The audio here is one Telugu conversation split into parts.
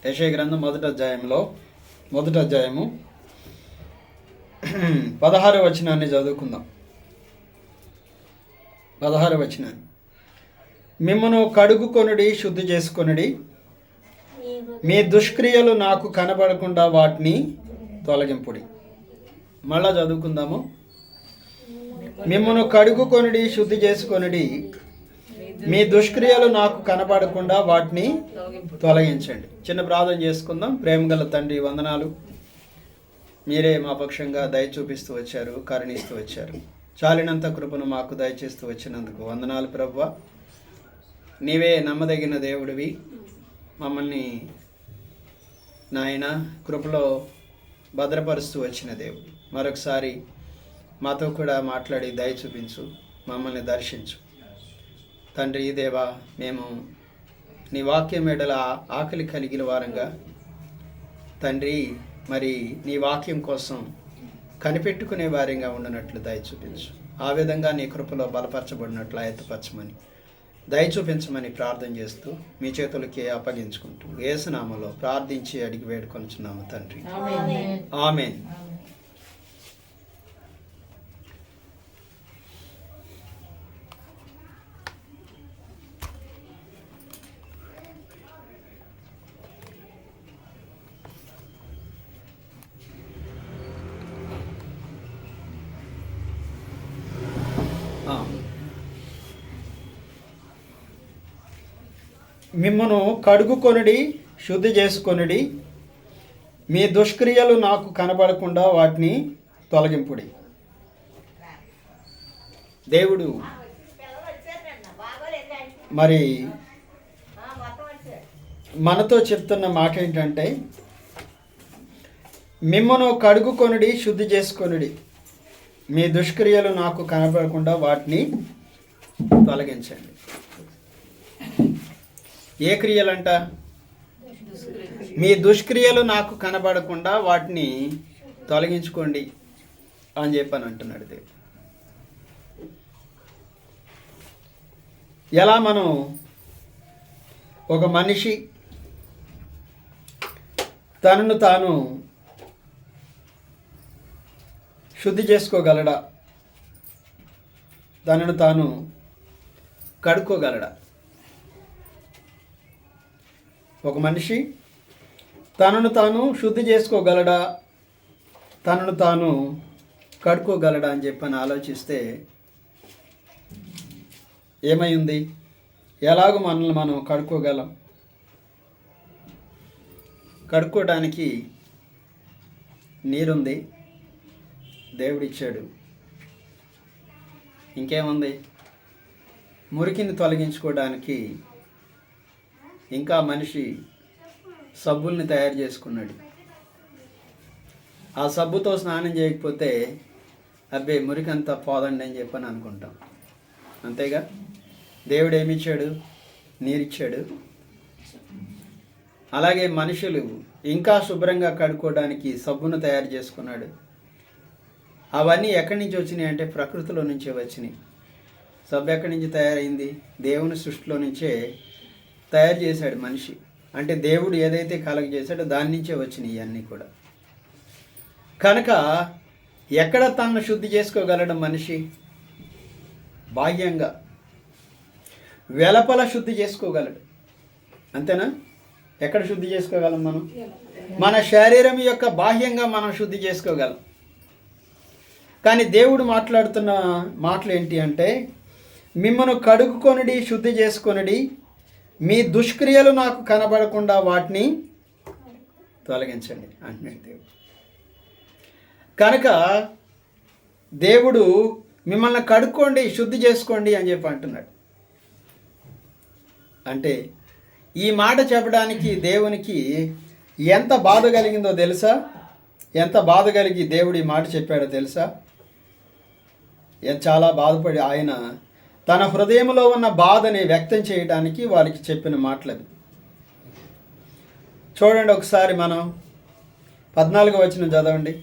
యెషయా గ్రంథం మొదటి అధ్యాయము 16వ వచనాన్ని చదువుకుందాం. 16వ వచనాన్ని, మిమ్మను కడుగుకొనుడి, శుద్ధి చేసుకొనుడి, మీ దుష్క్రియలు నాకు కనబడకుండా వాటిని తొలగింపుడి. మళ్ళా చదువుకుందాము. మిమ్మను కడుగుకొనుడి, శుద్ధి చేసుకొనుడి, మీ దుష్క్రియలు నాకు కనబడకుండా వాటిని తొలగించండి. చిన్న ప్రార్థన చేసుకుందాం. ప్రేమగల తండ్రి, వందనాలు. మీరే మా పక్షంగా దయ చూపిస్తూ వచ్చారు, కరుణిస్తూ వచ్చారు. చాలినంత కృపను మాకు దయచేస్తూ వచ్చినందుకు వందనాలు ప్రభువా. నీవే నమ్మదగిన దేవుడివి. మమ్మల్ని నాయన కృపలో భద్రపరుస్తూ వచ్చిన దేవుడు. మరొకసారి మాతో కూడా మాట్లాడి దయ చూపించు, మమ్మల్ని దర్శించు తండ్రి. దేవా, మేము నీ వాక్యం ఎడల ఆకలి కలిగిన వారంగా తండ్రి, మరి నీ వాక్యం కోసం కనిపెట్టుకునే వారంగా ఉండనట్లు దయ చూపించు. ఆ విధంగా నీ కృపలో బలపరచబడినట్లు ఆయత్తపరచమని దయ చూపించమని ప్రార్థన చేస్తూ మీ చేతులకి అప్పగించుకుంటూ యేసు నామములో ప్రార్థించి అడిగి వేడుకొనుచున్నాము తండ్రి. ఆమేన్. మిమ్మను కడుగుకొనుడి, శుద్ధి చేసుకొనుడి, మీ దుష్క్రియలు నాకు కనబడకుండా వాటిని తొలగింపుడి. దేవుడు మరి మనతో చెప్తున్న మాట ఏంటంటే, మిమ్మను కడుగుకొనుడి, శుద్ధి చేసుకొనుడి, మీ దుష్క్రియలు నాకు కనబడకుండా వాటిని తొలగించండి. ఏ క్రియలంట? మీ దుష్క్రియలు నాకు కనబడకుండా వాటిని తొలగించుకోండి అని చెప్పని అంటున్నాడు దేవుడు. ఎలా మనం ఒక మనిషి తనను తాను శుద్ధి చేసుకోగలడా? తనను తాను కడుక్కోగలడా? ఒక మనిషి తనను తాను శుద్ధి చేసుకోగలడా, తనను తాను కడుక్కోగలడా అని చెప్పని ఆలోచిస్తే ఏమైంది? ఎలాగో మనల్ని మనం కడుక్కోగలం? కడుక్కోవడానికి నీరుంది, దేవుడిచ్చాడు. ఇంకేముంది? మురికిని తొలగించుకోవడానికి ఇంకా మనిషి సబ్బుల్ని తయారు చేసుకున్నాడు. ఆ సబ్బుతో స్నానం చేయకపోతే అబ్బే మురికంతా పోదండి అని చెప్పని అనుకుంటాం. అంతేగా? దేవుడు ఏమిచ్చాడు? నీరిచ్చాడు. అలాగే మనుషులు ఇంకా శుభ్రంగా కడుక్కోవడానికి సబ్బును తయారు చేసుకున్నాడు. అవన్నీ ఎక్కడి నుంచి వచ్చినాయి అంటే ప్రకృతిలో నుంచే వచ్చినాయి. సబ్బు ఎక్కడి నుంచి తయారైంది? దేవుని సృష్టిలో నుంచే తయారు చేశాడు మనిషి. అంటే దేవుడు ఏదైతే కలగజేశాడో దాని నుంచే వచ్చినాయి ఇవన్నీ కూడా. కనుక ఎక్కడ తనను శుద్ధి చేసుకోగలడు మనిషి? బాహ్యంగా. వెలపల శుద్ధి చేసుకోగలడు. అంతేనా? ఎక్కడ శుద్ధి చేసుకోగలం మనం? మన శరీరం యొక్క బాహ్యంగా మనం శుద్ధి చేసుకోగలం. కానీ దేవుడు మాట్లాడుతున్న మాటలు ఏంటి అంటే, మిమ్మను కడుగుకొనుడి, శుద్ధి చేసుకొనుడి, మీ దుష్క్రియలు నాకు కనబడకుండా వాటిని తొలగించండి అంటున్నాడు దేవుడు. కనుక దేవుడు మిమ్మల్ని కడుక్కోండి, శుద్ధి చేసుకోండి అని చెప్పి అంటున్నాడు. అంటే ఈ మాట చెప్పడానికి దేవునికి ఎంత బాధ కలిగిందో తెలుసా? ఎంత బాధ కలిగి దేవుడు ఈ మాట చెప్పాడో తెలుసా? చాలా బాధపడి ఆయన తన హృదయంలో ఉన్న బాధని వ్యక్తం చేయడానికి వారికి చెప్పిన మాటలవి. చూడండి ఒకసారి మనం 14వ వచనం చదవండి.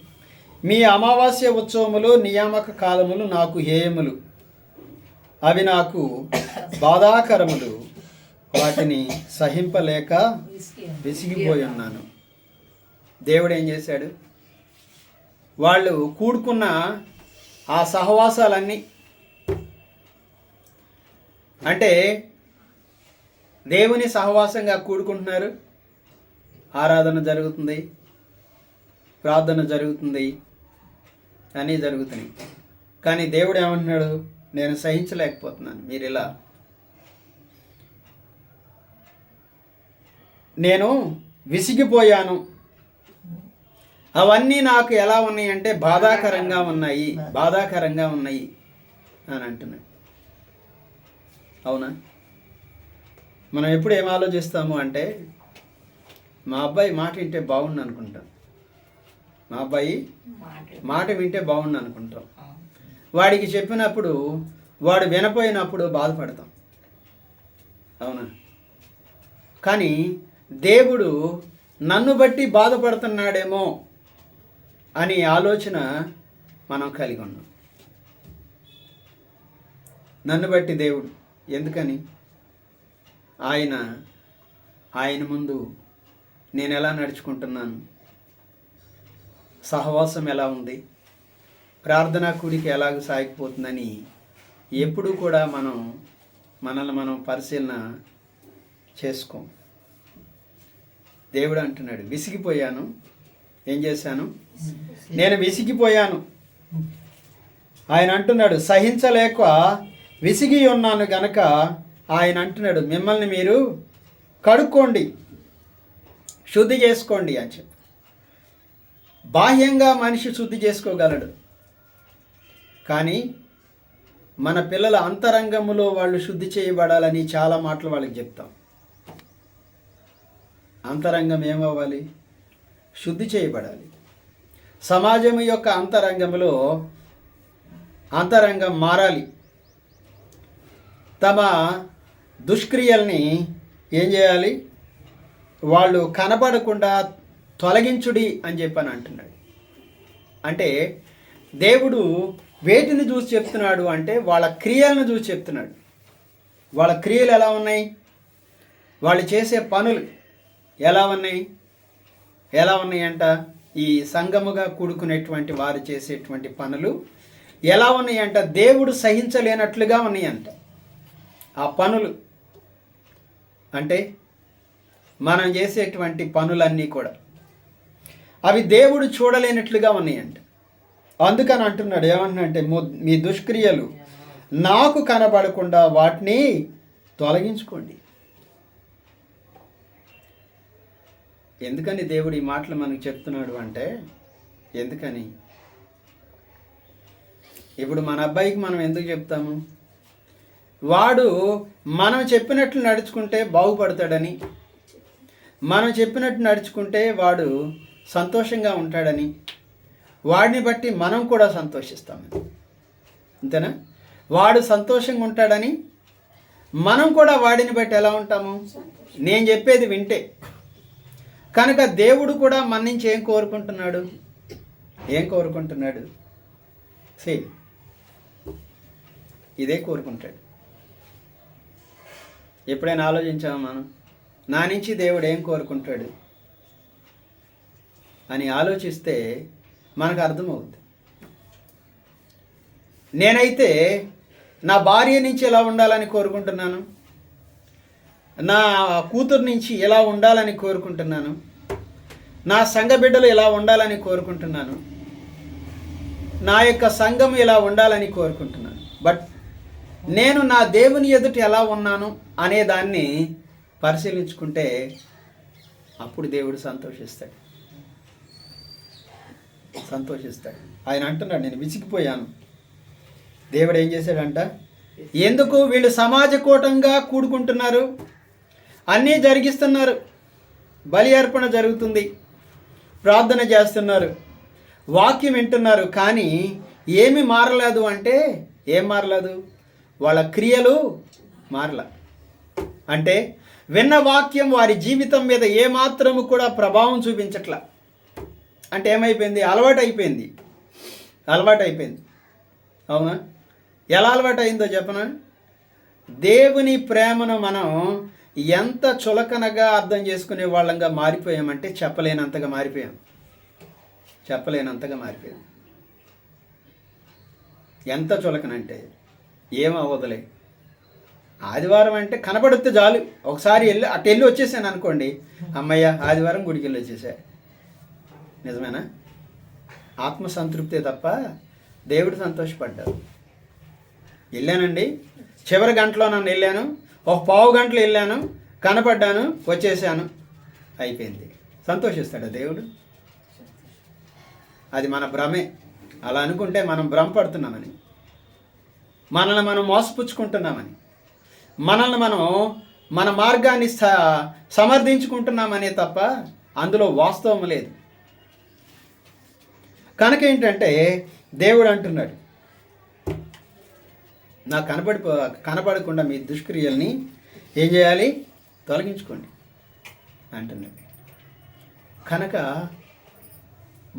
మీ అమావాస్య ఉత్సవములు, నియామక కాలములు నాకు హేయములు, అవి నాకు బాధాకరములు, వాటిని సహింపలేక విసిగిపోయి ఉన్నాను. దేవుడు ఏం చేశాడు? వాళ్ళు కూడుకున్న ఆ సహవాసాలన్నీ, అంటే దేవుని సహవాసంగా కూడుకుంటున్నారు, ఆరాధన జరుగుతుంది, ప్రార్థన జరుగుతుంది, అన్నీ జరుగుతున్నాయి. కానీ దేవుడు ఏమంటున్నాడు? నేను సహించలేకపోతున్నాను మీరు ఇలా, నేను విసిగిపోయాను, అవన్నీ నాకు ఎలా ఉన్నాయి అంటే బాధాకరంగా ఉన్నాయి అని అంటున్నాడు. అవునా? మనం ఎప్పుడు ఏం ఆలోచిస్తాము అంటే మా అబ్బాయి మాట వింటే బాగుండు అనుకుంటాం, మా అబ్బాయి మాట వింటే బాగుండు అనుకుంటాం. వాడికి చెప్పినప్పుడు వాడు వినపోయినప్పుడు బాధపడతాం. అవునా? కానీ దేవుడు నన్ను బట్టి బాధపడుతున్నాడేమో అని ఆలోచన మనం కలిగి ఉన్నాం. నన్ను బట్టి దేవుడు ఎందుకని? ఆయన ముందు నేను ఎలా నడుచుకుంటున్నాను, సహవాసం ఎలా ఉంది, ప్రార్థనా కూడికి ఎలాగ సాగిపోతుందని ఎప్పుడూ కూడా మనల్ని మనం పరిశీలన చేసుకోం. దేవుడు అంటున్నాడు, విసిగిపోయాను. ఏం చేశాను? నేను విసిగిపోయాను. ఆయన అంటున్నాడు, సహించలేక విసిగి ఉన్నాను గనక ఆయన అంటున్నాడు, మిమ్మల్ని మీరు కడుక్కోండి, శుద్ధి చేసుకోండి అని చెప్పి. బాహ్యంగా మనిషి శుద్ధి చేసుకోగలడు, కానీ మన పిల్లల అంతరంగములో వాళ్ళు శుద్ధి చేయబడాలని చాలా మాటలు వాళ్ళకి చెప్తాం. అంతరంగం ఏమవ్వాలి? శుద్ధి చేయబడాలి. సమాజం యొక్క అంతరంగం మారాలి. తమ దుష్క్రియల్ని ఏం చేయాలి? వాళ్ళు కనబడకుండా తొలగించుడి అని చెప్పని అంటున్నాడు. అంటే దేవుడు వేటిని చూసి చెప్తున్నాడు అంటే వాళ్ళ క్రియలను చూసి చెప్తున్నాడు. వాళ్ళ క్రియలు ఎలా ఉన్నాయి, వాళ్ళు చేసే పనులు ఎలా ఉన్నాయి అంట. ఈ సంఘముగా కూడుకునేటువంటి వారు చేసేటువంటి పనులు ఎలా ఉన్నాయంట? దేవుడు సహించలేనట్లుగా ఉన్నాయంట. ఆ పనులు అంటే మనం చేసేటువంటి పనులన్నీ కూడా అవి దేవుడు చూడలేనట్లుగా ఉన్నాయంట. అందుకని అంటున్నాడు, ఏమంటున్నాడంటే మీ దుష్క్రియలు నాకు కనబడకుండా వాటిని తొలగించుకోండి. ఎందుకని దేవుడు ఈ మాటలు మనకు చెప్తున్నాడు అంటే, ఎందుకని ఇప్పుడు మన అబ్బాయికి మనం ఎందుకు చెప్తాము? వాడు మనం చెప్పినట్లు నడుచుకుంటే బాగుపడతాడని, మనం చెప్పినట్టు నడుచుకుంటే వాడు సంతోషంగా ఉంటాడని, వాడిని బట్టి మనం కూడా సంతోషిస్తామని. అంతేనా? వాడు సంతోషంగా ఉంటాడని మనం కూడా వాడిని బట్టి ఎలా ఉంటాము? నేను చెప్పేది వింటే. కనుక దేవుడు కూడా మన నుంచి ఏం కోరుకుంటున్నాడు? ఇదే కోరుకుంటాడు. ఎప్పుడైనా ఆలోచించామా మనం? నా నుంచి దేవుడు ఏం కోరుకుంటాడు అని ఆలోచిస్తే మనకు అర్థమవుతుంది. నేనైతే నా భార్య నుంచి ఎలా ఉండాలని కోరుకుంటున్నాను, నా కూతురు నుంచి ఎలా ఉండాలని కోరుకుంటున్నాను, నా సంఘ బిడ్డలు ఎలా ఉండాలని కోరుకుంటున్నాను, నా యొక్క సంఘం ఎలా ఉండాలని కోరుకుంటున్నాను. బట్ నేను నా దేవుని ఎదుట ఎలా ఉన్నాను అనే దాన్ని పరిశీలించుకుంటే అప్పుడు దేవుడు సంతోషిస్తాడు. ఆయన అంటున్నాడు, నేను విసిగిపోయాను. దేవుడు ఏం చేశాడంట? ఎందుకు వీళ్ళు సమాజ కూటంగా కూడుకుంటున్నారు, అన్నీ జరిగిస్తున్నారు, బలి అర్పణ జరుగుతుంది, ప్రార్థన చేస్తున్నారు, వాక్యం వింటున్నారు, కానీ ఏమి మారలేదు అంటే ఏం మారలేదు? వాళ్ళ క్రియలు మారల. అంటే విన్న వాక్యం వారి జీవితం మీద ఏమాత్రము కూడా ప్రభావం చూపించట్లా. అంటే ఏమైపోయింది? అలవాటు అయిపోయింది. అవునా? ఎలా అలవాటు అయిందో చెప్పనా? దేవుని ప్రేమను మనం ఎంత చులకనగా అర్థం చేసుకునే వాళ్ళంగా మారిపోయామంటే చెప్పలేనంతగా మారిపోయాం. ఎంత చులకనంటే ఏమవ్వదులే, ఆదివారం అంటే కనబడితే చాలు, ఒకసారి వెళ్ళి వచ్చేసాను అనుకోండి, అమ్మయ్య ఆదివారం గుడికి వెళ్ళి వచ్చేసా. నిజమేనా? ఆత్మసంతృప్తే తప్ప దేవుడు సంతోషపడ్డాడు. వెళ్ళానండి, చివరి గంటలో నన్ను వెళ్ళాను, ఒక పావు గంటలో వెళ్ళాను, కనపడ్డాను, వచ్చేసాను, అయిపోయింది. సంతోషిస్తాడా దేవుడు? అది మన భ్రమే. అలా అనుకుంటే మనం భ్రమపడుతున్నామని, మనల్ని మనం మోసపుచ్చుకుంటున్నామని, మనల్ని మనం మన మార్గాన్ని సమర్థించుకుంటున్నామనే తప్ప అందులో వాస్తవం లేదు. కనుక ఏంటంటే దేవుడు అంటున్నాడు, నాకు కనపడకుండా మీ దుష్క్రియల్ని ఏం చేయాలి? తొలగించుకోండి అంటున్నాడు. కనుక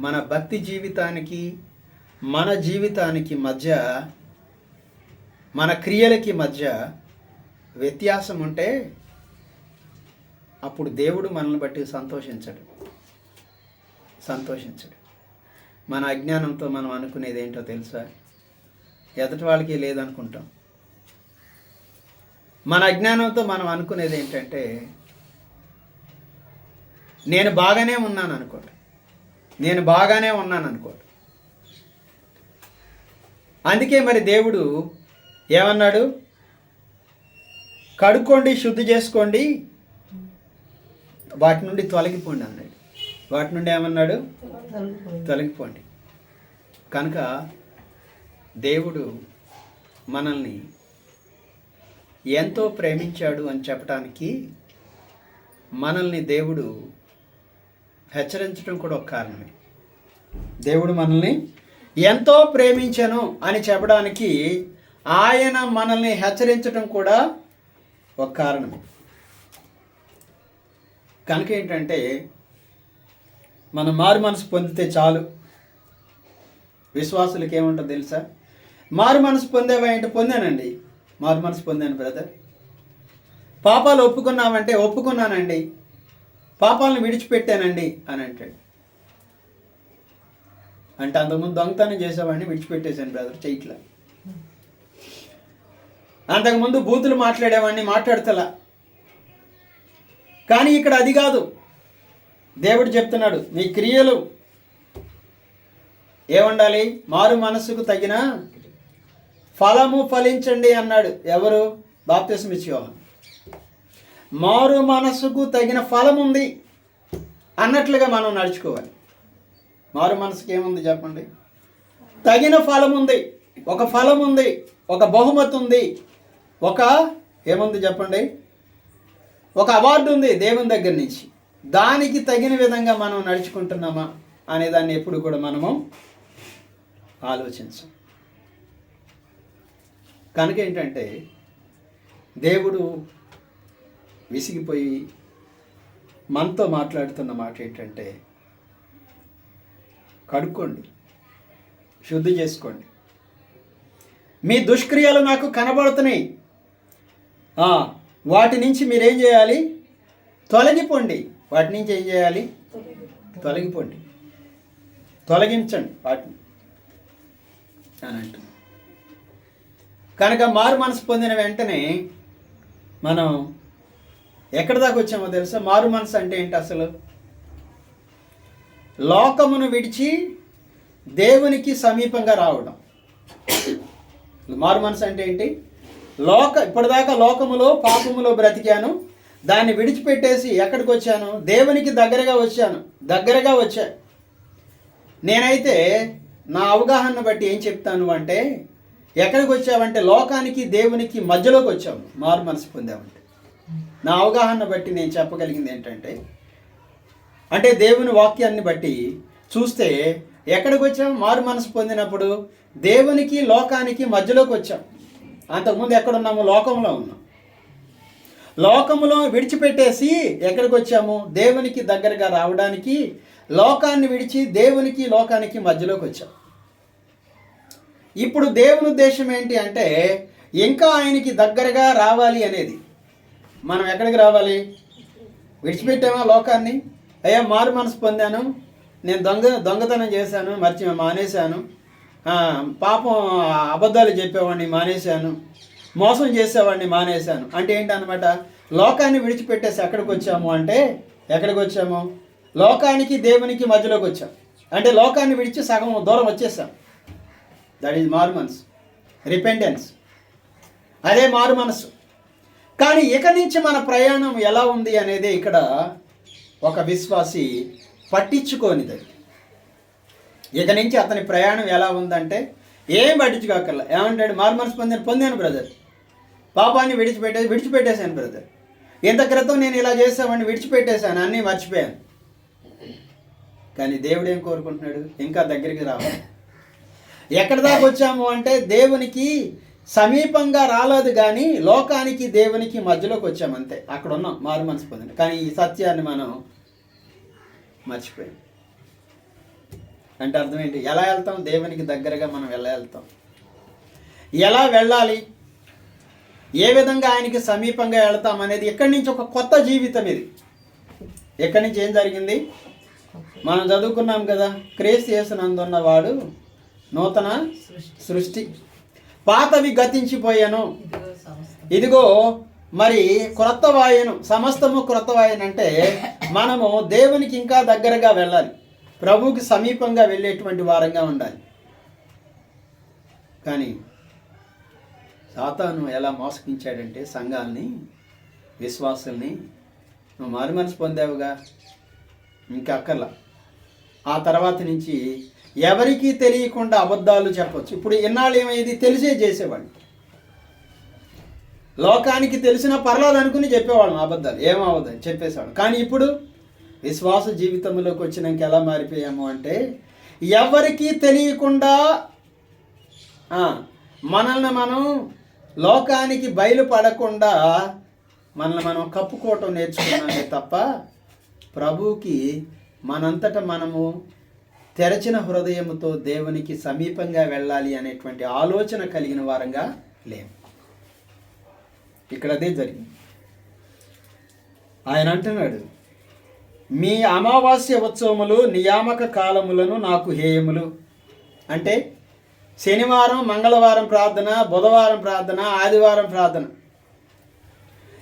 మన భక్తి జీవితానికి మన జీవితానికి మధ్య, మన క్రియలకి మధ్య వ్యత్యాసం ఉంటే అప్పుడు దేవుడు మనల్ని బట్టి సంతోషించడు. మన అజ్ఞానంతో మనం అనుకునేది ఏంటో తెలుసా? ఎదుటి వాళ్ళకి లేదనుకుంటాం. మన అజ్ఞానంతో మనం అనుకునేది ఏంటంటే, నేను బాగానే ఉన్నాను అనుకోండి. అందుకే మరి దేవుడు ఏమన్నాడు? కడుక్కోండి, శుద్ధి చేసుకోండి, వాటి నుండి తొలగిపోండి అన్నాడు. వాటి నుండి ఏమన్నాడు? తొలగిపోండి. కనుక దేవుడు మనల్ని ఎంతో ప్రేమించాడు అని చెప్పడానికి మనల్ని దేవుడు హెచ్చరించడం కూడా ఒక కారణమే. దేవుడు మనల్ని ఎంతో ప్రేమించను అని చెప్పడానికి ఆయన మనల్ని హెచ్చరించడం కూడా ఒక కారణమే. కనుక ఏంటంటే మనం మారు మనసు పొందితే చాలు. విశ్వాసులకి ఏముంటుందో తెలుసా? మారు మనసు పొందేవా ఏంటి? పొందానండి, మారు మనసు పొందాను బ్రదర్. పాపాలు ఒప్పుకున్నామంటే ఒప్పుకున్నానండి, పాపాలను విడిచిపెట్టానండి అని అంటాడు. అంటే అంతకుముందు దొంగతనం చేసేవాడిని విడిచిపెట్టేశాను బ్రదర్, చెయ్యట్లా. అంతకుముందు బూతులు మాట్లాడేవాడిని మాట్లాడతలా. కానీ ఇక్కడ అది కాదు. దేవుడు చెప్తున్నాడు, మీ క్రియలు ఏముండాలి? మారు మనసుకు తగిన ఫలము ఫలించండి అన్నాడు. ఎవరు? బాప్తిస్మం ఇచ్చే యోహాను. మారు మనసుకు తగిన ఫలం ఉంది అన్నట్లుగా మనం నడుచుకోవాలి. మారు మనసుకి ఏముంది చెప్పండి? తగిన ఫలం ఉంది, ఒక ఫలం ఉంది, ఒక బహుమతి ఉంది, ఒక ఏముంది చెప్పండి? ఒక అవార్డు ఉంది దేవుని దగ్గర నుంచి. దానికి తగిన విధంగా మనం నడుచుకుంటున్నామా అనేదాన్ని ఎప్పుడు కూడా మనము ఆలోచించం. కనుక ఏంటంటే దేవుడు విసిగిపోయి మనతో మాట్లాడుతున్న మాట ఏంటంటే, కడుక్కోండి, శుద్ధి చేసుకోండి, మీ దుష్క్రియలు నాకు కనబడుతున్నాయి, వాటి నుంచి మీరేం చేయాలి? తొలగిపోండి. వాటి నుంచి ఏం చేయాలి? తొలగిపోండి, తొలగించండి వాటిని అని అంటుంది. కనుక మారు మనసు పొందిన వెంటనే మనం ఎక్కడి దాకా వచ్చామో తెలుసా? మారు మనసు అంటే ఏంటి అసలు? లోకమును విడిచి దేవునికి సమీపంగా రావడం. మారు మనసు అంటే ఏంటి? ఇప్పటిదాకా లోకములో పాపములో బ్రతికాను, దాన్ని విడిచిపెట్టేసి ఎక్కడికి వచ్చాను? దేవునికి దగ్గరగా వచ్చా. నేనైతే నా అవగాహన బట్టి ఏం చెప్తాను అంటే, ఎక్కడికి వచ్చావంటే లోకానికి దేవునికి మధ్యలోకి వచ్చాము. మారు మనసు పొందామంటే నా అవగాహన బట్టి నేను చెప్పగలిగింది ఏంటంటే, అంటే దేవుని వాక్యాన్ని బట్టి చూస్తే ఎక్కడికి వచ్చాము? మారు మనసు పొందినప్పుడు దేవునికి లోకానికి మధ్యలోకి వచ్చాం. అంతకుముందు ఎక్కడున్నాము? లోకంలో ఉన్నాం. లోకములో విడిచిపెట్టేసి ఎక్కడికి వచ్చాము? దేవునికి దగ్గరగా రావడానికి లోకాన్ని విడిచి దేవునికి లోకానికి మధ్యలోకి వచ్చాం. ఇప్పుడు దేవుని ఉద్దేశం ఏంటి అంటే, ఇంకా ఆయనకి దగ్గరగా రావాలి అనేది. మనం ఎక్కడికి రావాలి? విడిచిపెట్టామా లోకాన్ని? అయ్యా మారు మనసు పొందాను, నేను దొంగతనం చేశాను, మానేశాను, పాపం అబద్ధాలు చెప్పేవాడిని మానేశాను, మోసం చేసేవాడిని మానేశాను అంటే ఏంటన్నమాట? లోకాన్ని విడిచిపెట్టేసి ఎక్కడికి వచ్చాము అంటే, ఎక్కడికి వచ్చాము? లోకానికి దేవునికి మధ్యలోకి వచ్చాం. అంటే లోకాన్ని విడిచి సగం దూరం వచ్చేసాం. దట్ ఈజ్ మారు మనసు, రిపెంటెన్స్. అదే మారు మనసు. కానీ ఇక నుంచి మన ప్రయాణం ఎలా ఉంది అనేది ఇక్కడ ఒక విశ్వాసి పట్టించుకోనిది. ఇక నుంచి అతని ప్రయాణం ఎలా ఉందంటే ఏం పట్టించుకోకల్లా. ఏమంటాడు? మారు మనసు పొందాను బ్రదర్, పాపాన్ని విడిచిపెట్టేశాను బ్రదర్, ఇంత క్రితం నేను ఇలా చేసామని విడిచిపెట్టేశాను, అన్నీ మర్చిపోయాను. కానీ దేవుడు ఏం కోరుకుంటున్నాడు? ఇంకా దగ్గరికి రావాలి. ఎక్కడి దాకా వచ్చాము అంటే దేవునికి సమీపంగా రాలేదు, కానీ లోకానికి దేవునికి మధ్యలోకి వచ్చాము అంతే. అక్కడ ఉన్నాం మారు మనసు పొందండి. కానీ ఈ సత్యాన్ని మనం మర్చిపోయాం. అంటే అర్థం ఏంటి? ఎలా వెళ్తాం? దేవునికి దగ్గరగా మనం ఎలా వెళ్తాం? ఎలా వెళ్ళాలి? ఏ విధంగా ఆయనకి సమీపంగా వెళ్తాం అనేది ఇక్కడి నుంచి ఒక కొత్త జీవితం. ఇది ఇక్కడి నుంచి ఏం జరిగింది? మనం చదువుకున్నాం కదా, క్రీస్తు యేసునందున్నవాడు నూతన సృష్టి, పాతవి గతించిపోయాను, ఇదిగో మరి క్రొత్త వాయను, సమస్తము క్రొత్త వాయను. అంటే మనము దేవునికి ఇంకా దగ్గరగా వెళ్ళాలి, ప్రభువుకి సమీపంగా వెళ్ళేటువంటి వారంగా ఉండాలి. కానీ సాతాను ఎలా మోసగించాడంటే సంఘాలని, విశ్వాసుల్ని, నువ్వు మారు మనసు పొందావుగా, ఇంకా అక్కర్లా. ఆ తర్వాత నుంచి ఎవరికీ తెలియకుండా అబద్ధాలు చెప్పచ్చు. ఇప్పుడు ఇన్నాళ్ళు ఏమైంది? తెలిసే చేసేవాళ్ళు. లోకానికి తెలిసిన పర్లేదు అనుకుని చెప్పేవాళ్ళం అబద్ధాలు, ఏమవద్దని చెప్పేసేవాళ్ళు. కానీ ఇప్పుడు విశ్వాస జీవితంలోకి వచ్చినాక ఎలా మారిపోయాము అంటే, ఎవరికీ తెలియకుండా మనల్ని మనం లోకానికి బయలుపడకుండా మనల్ని మనం కప్పుకోవటం నేర్చుకున్నామే తప్ప ప్రభువుకి మనంతటా మనము తెరచిన హృదయముతో దేవునికి సమీపంగా వెళ్ళాలి అనేటువంటి ఆలోచన కలిగిన వారంగా లేము. ఇక్కడ అదే జరిగింది. ఆయన అంటున్నాడు, మీ అమావాస్య ఉత్సవములు నియామక కాలములను నాకు హేయములు. అంటే శనివారం మంగళవారం ప్రార్థన, బుధవారం ప్రార్థన, ఆదివారం ప్రార్థన,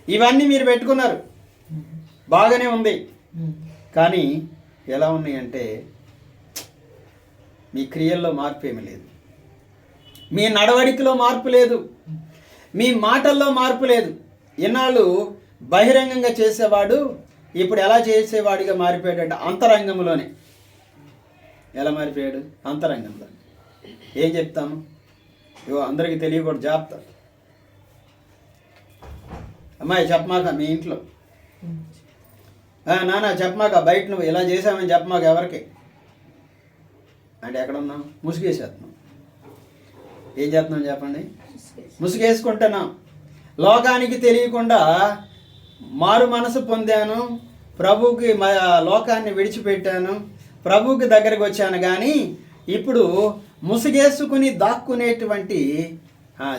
ఇవన్నీ మీరు పెట్టుకున్నారు, బాగానే ఉంది. కానీ ఎలా ఉన్నాయంటే మీ క్రియల్లో మార్పు ఏమీ లేదు, మీ నడవడికలో మార్పు లేదు, మీ మాటల్లో మార్పు లేదు. ఇన్నాళ్ళు బహిరంగంగా చేసేవాడు ఇప్పుడు ఎలా చేసేవాడిగా మారిపోయాడంటే అంతరంగంలోనే. ఎలా మారిపోయాడు? అంతరంగంలో. ఏం చెప్తాము? ఇవో అందరికీ తెలియకూడదు, జాగ్రత్త. అమ్మాయి చెప్పమాక మీ ఇంట్లో, నాన్న చెప్పమాక బయట, నువ్వు ఇలా చేసామని చెప్పమాక ఎవరికి అంటే ఎక్కడున్నాం? ముసుగేసేస్తున్నాం. ఏం చేస్తున్నాం చెప్పండి? ముసుగేసుకుంటున్నాం. లోకానికి తెలియకుండా మారు మనసు పొందాను, ప్రభువుకి లోకాన్ని విడిచిపెట్టాను, ప్రభువుకి దగ్గరకు వచ్చాను. కానీ ఇప్పుడు ముసుగేసుకుని దాక్కునేటువంటి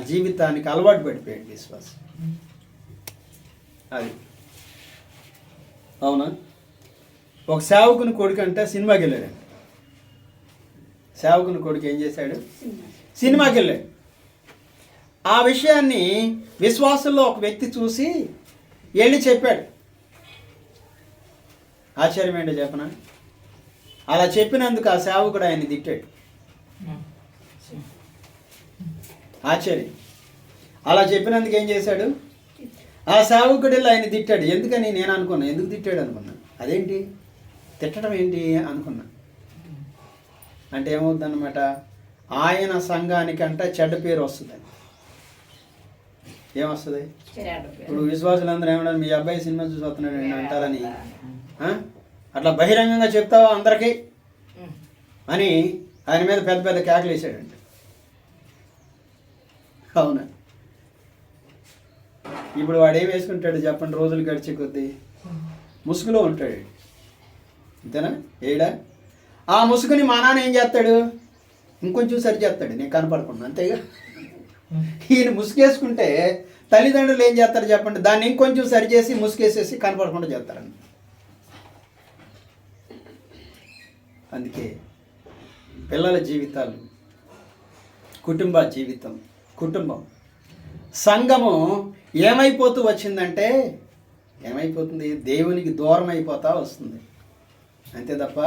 జీవితానికి అలవాటు పడిపోయాడు విశ్వాసం. అది అవునా? ఒక సేవకుని కొడుకు అంటే సినిమాకి వెళ్ళాడు. సేవకుని కొడుకు ఏం చేశాడు? సినిమాకి వెళ్ళాడు. ఆ విషయాన్ని విశ్వాసంలో ఒక వ్యక్తి చూసి వెళ్ళి చెప్పాడు. ఆశ్చర్యం ఏంటో చెప్పనా? అలా చెప్పినందుకు ఆ సేవకుడు ఆయన్ని తిట్టాడు. ఆశ్చర్యం. అలా చెప్పినందుకు ఏం చేశాడు? ఆ సేవకుడు వెళ్ళి ఆయన తిట్టాడు. ఎందుకని నేను అనుకున్నా, ఎందుకు తిట్టాడు అనుకున్నా. అదేంటి తిట్టడం ఏంటి అనుకున్నా. అంటే ఏమవుతుందన్నమాట, ఆయన సంఘానికంటే చెడ్డ పేరు వస్తుంది. ఏమొస్తుంది? ఇప్పుడు విశ్వాసులందరూ ఏమన్నా మీ అబ్బాయి సినిమా చూసి వస్తున్నాడు అంటారని అట్లా బహిరంగంగా చెప్తావా అందరికీ అని ఆయన మీద పెద్ద పెద్ద కేకలు వేసాడండి. అవునా? ఇప్పుడు వాడు ఏం వేసుకుంటాడు చెప్పండి? రోజులు గడిచే కొద్దీ ముసుగులో ఉంటాడు, అంతేనా? ఏడా ఆ ముసుగుని మా నాన్న ఏం చేస్తాడు? ఇంకొంచెం సరి చేస్తాడు, నేను కనపడకుండా, అంతేగా. ఈయన ముసుగేసుకుంటే తల్లిదండ్రులు ఏం చేస్తారు చెప్పండి? దాన్ని ఇంకొంచెం సరిచేసి ముసుగేసేసి కనపడకుండా చేస్తారండి. అందుకే పిల్లల జీవితాలు, కుటుంబం, సంఘము ఏమైపోతూ వచ్చిందంటే ఏమైపోతుంది? దేవునికి దూరం అయిపోతా వస్తుంది. అంతే తప్ప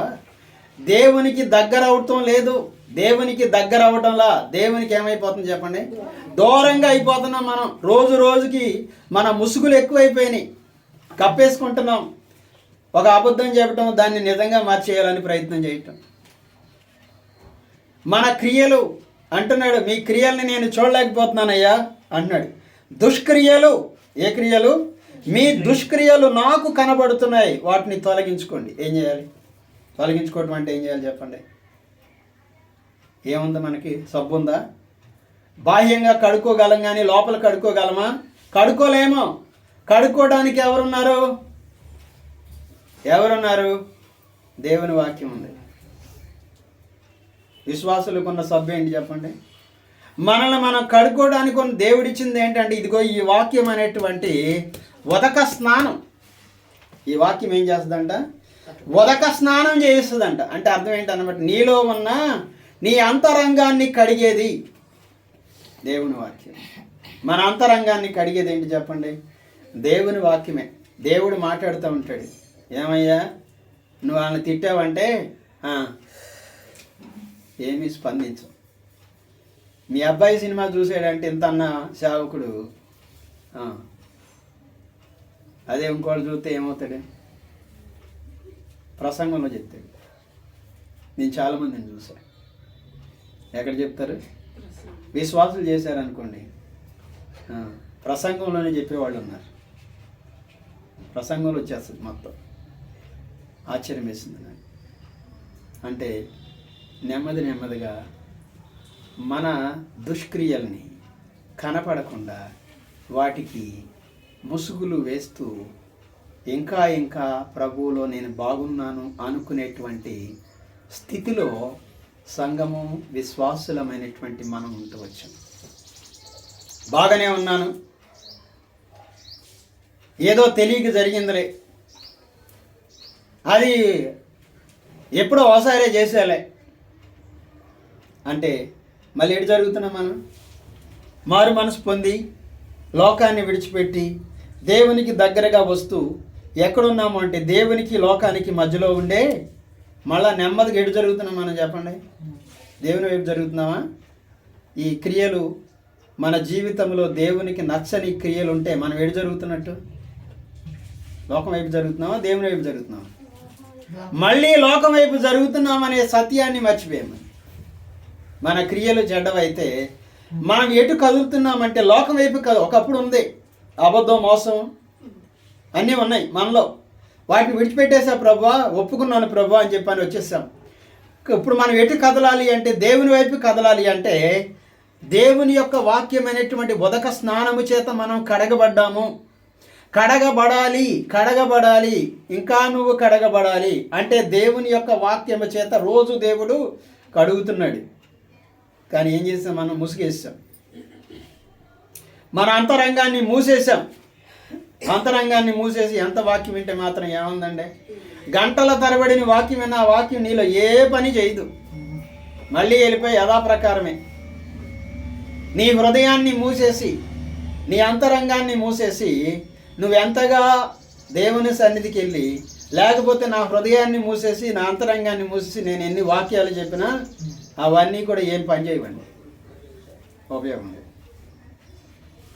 దేవునికి దగ్గర అవటం లేదు. దేవునికి దగ్గర అవటంలా దేవునికి ఏమైపోతుంది చెప్పండి? దూరంగా అయిపోతున్నాం మనం. రోజు రోజుకి మన ముసుగులు ఎక్కువైపోయినాయి, కప్పేసుకుంటున్నాం. ఒక అబద్ధం చెప్పటం, దాన్ని నిజంగా మార్చేయాలని ప్రయత్నం చేయటం. మన క్రియలు అంటున్నాడు, మీ క్రియల్ని నేను చూడలేకపోతున్నానయ్యా అంటున్నాడు. దుష్క్రియలు, ఏ క్రియలు? మీ దుష్క్రియలు నాకు కనబడుతున్నాయి, వాటిని తొలగించుకోండి. ఏం చేయాలి? తొలగించుకోవటం అంటే ఏం చేయాలి చెప్పండి? ఏముంది మనకి? సబ్బు ఉందా? బాహ్యంగా కడుక్కోగలం కానీ లోపల కడుక్కోగలమా? కడుక్కోలేమో. కడుక్కోవడానికి ఎవరున్నారు? దేవుని వాక్యం ఉంది. విశ్వాసులకు ఉన్న సబ్బు ఏంటి చెప్పండి? మనల్ని మనం కడుక్కోవడానికి ఉన్న దేవుడిచ్చింది ఏంటంటే ఇదిగో ఈ వాక్యం అనేటువంటి ఉదక స్నానం. ఈ వాక్యం ఏం చేస్తుందంట? ఉదక స్నానం చేస్తుందంట. అంటే అర్థం ఏంటన్నమాట? నీలో ఉన్న నీ అంతరంగాన్ని కడిగేది దేవుని వాక్యం. మన అంతరంగాన్ని కడిగేది ఏంటి చెప్పండి? దేవుని వాక్యమే. దేవుడు మాట్లాడుతూ ఉంటాడు, ఏమయ్యా నువ్వు వాళ్ళని తిట్టావంటే ఏమీ స్పందించు. మీ అబ్బాయి సినిమా చూసాడంటే ఇంత అన్న సేవకుడు, అదే ఇంకోటి చూస్తే ఏమవుతాడు? ప్రసంగంలో చెప్తాడు. నేను చాలామందిని చూసా. ఎక్కడ చెప్తారు? విశ్వాసులు చేశారనుకోండి, ప్రసంగంలోనే చెప్పేవాళ్ళు ఉన్నారు. ప్రసంగంలో వచ్చేస్తుంది మొత్తం. ఆశ్చర్యం వేసింది నాకు. అంటే నెమ్మదిగా మన దుష్క్రియల్ని కనపడకుండా వాటికి ముసుగులు వేస్తూ ఇంకా ప్రభువులో నేను బాగున్నాను అనుకునేటువంటి స్థితిలో సంఘము, విశ్వాసులమైనటువంటి మనం ఉంటూ వచ్చాం. బాగానే ఉన్నాను, ఏదో తెలియక జరిగిందిలే, అది ఎప్పుడో ఒకసారి చేసేలే అంటే మళ్ళీ ఎటు జరుగుతున్నాం మనం? మారు మనసు పొంది లోకాన్ని విడిచిపెట్టి దేవునికి దగ్గరగా వస్తూ ఎక్కడున్నాము అంటే దేవునికి లోకానికి మధ్యలో ఉండే మళ్ళా నెమ్మదిగా ఎటు జరుగుతున్నాం మనం చెప్పండి? దేవుని వైపు జరుగుతున్నామా? ఈ క్రియలు మన జీవితంలో దేవునికి నచ్చని క్రియలు ఉంటే మనం ఎటు జరుగుతున్నట్టు? లోకం వైపు జరుగుతున్నామా? దేవుని వైపు జరుగుతున్నామా? మళ్ళీ లోకం వైపు జరుగుతున్నామనే సత్యాన్ని మర్చిపోయాము. మన క్రియలు చెడ్డవైతే మనం ఎటు కదులుతున్నామంటే లోకం వైపు కాదు. ఒకప్పుడు ఉంది అబద్ధం, మోసం అన్నీ ఉన్నాయి మనలో. వాటిని విడిచిపెట్టేసా ప్రభువా, ఒప్పుకున్నాను ప్రభువా అని చెప్పని వచ్చేసాం. ఇప్పుడు మనం ఎటు కదలాలి అంటే దేవుని వైపు కదలాలి. అంటే దేవుని యొక్క వాక్యమైనటువంటి ఉదక స్నానము చేత మనం కడగబడ్డాము. కడగబడాలి, ఇంకా నువ్వు కడగబడాలి. అంటే దేవుని యొక్క వాక్యము చేత రోజు దేవుడు కడుగుతున్నాడు. కానీ ఏం చేసాం? మనం ముసుగేసాం, మన అంతరంగాన్ని మూసేసాం. అంతరంగాన్ని మూసేసి ఎంత వాక్యం వింటే మాత్రం ఏముందండి? గంటల తరబడిన వాక్యం విన్న ఆ వాక్యం నీలో ఏ పని చేయదు. మళ్ళీ వెళ్ళిపోయి యథాప్రకారమే నీ హృదయాన్ని మూసేసి, నీ అంతరంగాన్ని మూసేసి నువ్వెంతగా దేవుని సన్నిధికి వెళ్ళి, లేకపోతే నా హృదయాన్ని మూసేసి నా అంతరంగాన్ని మూసేసి నేను ఎన్ని వాక్యాలు చెప్పినా అవన్నీ కూడా ఏం పని చేయవండి, ఉపయోగం లేదు.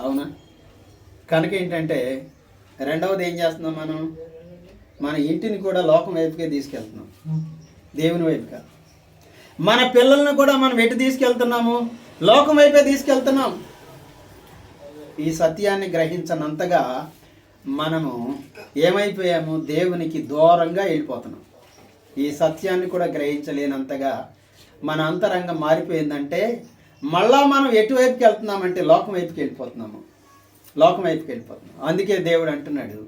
అవునా? కనుక ఏంటంటే రెండవది ఏం చేస్తున్నాం మనం? మన ఇంటిని కూడా లోకం వైపుకే తీసుకెళ్తున్నాం, దేవుని వైపుగా. మన పిల్లల్ని కూడా మనం ఎటు తీసుకెళ్తున్నాము? లోకం వైపే తీసుకెళ్తున్నాం. ఈ సత్యాన్ని గ్రహించనంతగా మనము ఏమైపోయాము? దేవునికి దూరంగా వెళ్ళిపోతున్నాం. ఈ సత్యాన్ని కూడా గ్రహించలేనంతగా మన అంతరంగం మారిపోయిందంటే మళ్ళా మనం ఎటువైపుకి వెళ్తున్నామంటే లోకం వైపుకి వెళ్ళిపోతున్నాము. అందుకే దేవుడు అంటున్నాడు,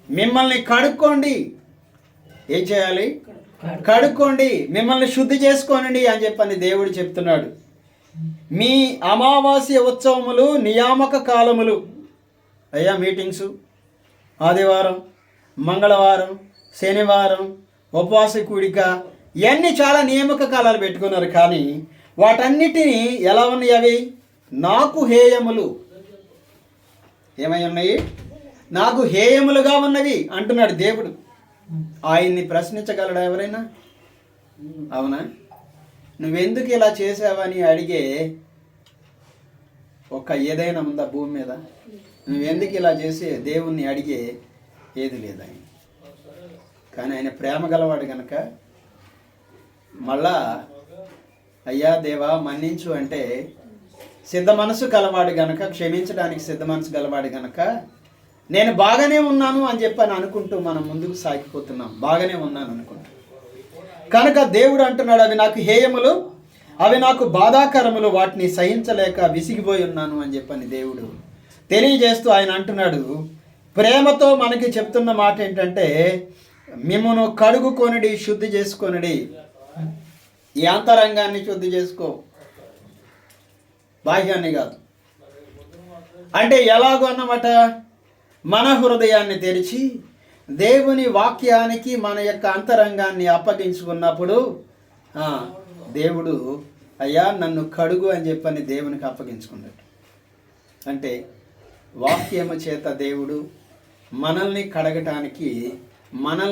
మిమ్మల్ని కడుక్కోండి. ఏం చేయాలి? కడుక్కోండి, మిమ్మల్ని శుద్ధి చేసుకోనండి అని చెప్పని దేవుడు చెప్తున్నాడు. మీ అమావాస్య ఉత్సవములు, నియామక కాలములు అయ్యా మీటింగ్సు, ఆదివారం, మంగళవారం, శనివారం, ఉపవాస కూడిక, ఇవన్నీ చాలా నియామక కాలాలు పెట్టుకున్నారు. కానీ వాటన్నిటినీ ఎలా ఉన్నాయి? అవి నాకు హేయములు. ఏమై ఉన్నాయి? నాకు హేయములుగా ఉన్నవి అంటున్నాడు దేవుడు. ఆయన్ని ప్రశ్నించగలడా ఎవరైనా? అవునా? నువ్వెందుకు ఇలా చేసావని అడిగే ఏదైనా ఉందా భూమి మీద? నువ్వెందుకు ఇలా చేసి దేవుణ్ణి అడిగే ఏది లేదు ఆయన. కానీ ఆయన ప్రేమ గలవాడు కనుక మళ్ళా అయ్యా దేవా మన్నించు అంటే సిద్ధ మనసు గలవాడు గనక, క్షమించడానికి సిద్ధ మనసు గలవాడు గనక నేను బాగానే ఉన్నాను అని చెప్పని అనుకుంటూ మనం ముందుకు సాగిపోతున్నాం. బాగానే ఉన్నాను అనుకుంటూ కనుక దేవుడు అంటున్నాడు, అవి నాకు హేయములు, అవి నాకు బాధాకరములు, వాటిని సహించలేక విసిగిపోయి ఉన్నాను అని చెప్పని దేవుడు తెలియజేస్తూ ఆయన అంటున్నాడు. ప్రేమతో మనకి చెప్తున్న మాట ఏంటంటే, మిమ్మును కడుగుకొనుడి, శుద్ధి చేసుకొనుడి. ఈ అంతరంగాన్ని శుద్ధి చేసుకో, బాహ్యాన్ని కాదు. అంటే ఎలాగో అన్నమాట, మన హృదయాన్ని తెరిచి దేవుని వాక్యానికి మన యొక్క అంతరంగాన్ని అప్పగించుకున్నప్పుడు దేవుడు అయ్యా నన్ను కడుగు అని చెప్పని దేవునికి అప్పగించుకున్నాడు. అంటే వాక్యము చేత దేవుడు మనల్ని కడగటానికి మనం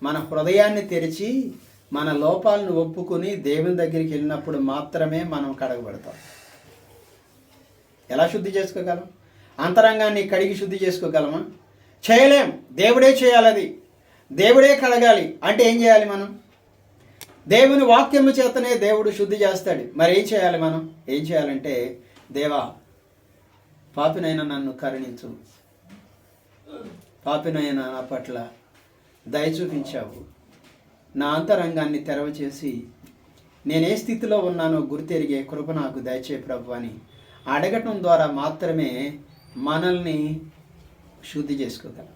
మన హృదయాన్ని తెరిచి మన లోపాలను ఒప్పుకొని దేవుని దగ్గరికి వెళ్ళినప్పుడు మాత్రమే మనం కడగబడతాం. ఎలా శుద్ధి చేసుకోగలం? అంతరంగాన్ని కడిగి శుద్ధి చేసుకోగలమా? చేయలేం. దేవుడే చేయాలి. అది దేవుడే కడగాలి. అంటే ఏం చేయాలి మనం? దేవుని వాక్యము చేతనే దేవుడు శుద్ధి చేస్తాడు. మరి ఏం చేయాలి మనం? ఏం చేయాలంటే, దేవా పాపినైనా నన్ను కరుణించు, పాపినైనా నా పట్ల దయ చూపించావు, నా అంతరంగాన్ని తెరవచేసి నేనే స్థితిలో ఉన్నానో గుర్తెరిగే కృప నాకు దయచే ప్రభు అని అడగటం ద్వారా మాత్రమే మనల్ని శుద్ధి చేసుకోగలం.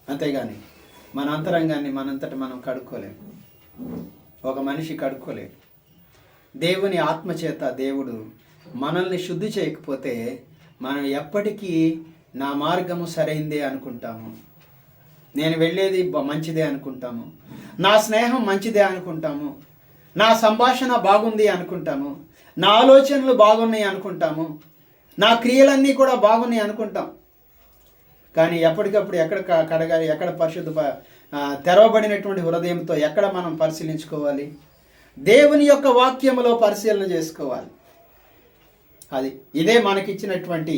అంతేగాని మన అంతరంగాన్ని మనంతట మనం కడుక్కోలేము. ఒక మనిషి కడుక్కోలేడు. దేవుని ఆత్మచేత దేవుడు మనల్ని శుద్ధి చేయకపోతే మనం ఎప్పటికీ నా మార్గము సరైందే అనుకుంటాము, నేను వెళ్ళేది మంచిదే అనుకుంటాము, నా స్నేహం మంచిదే అనుకుంటాము, నా సంభాషణ బాగుంది అనుకుంటాము, నా ఆలోచనలు బాగున్నాయి అనుకుంటాము, నా క్రియలన్నీ కూడా బాగున్నాయి అనుకుంటాం. కానీ ఎప్పటికప్పుడు ఎక్కడ కడగాలి, ఎక్కడ తెరవబడినటువంటి హృదయంతో ఎక్కడ మనం పరిశీలించుకోవాలి? దేవుని యొక్క వాక్యములో పరిశీలన చేసుకోవాలి. ఇదే మనకిచ్చినటువంటి,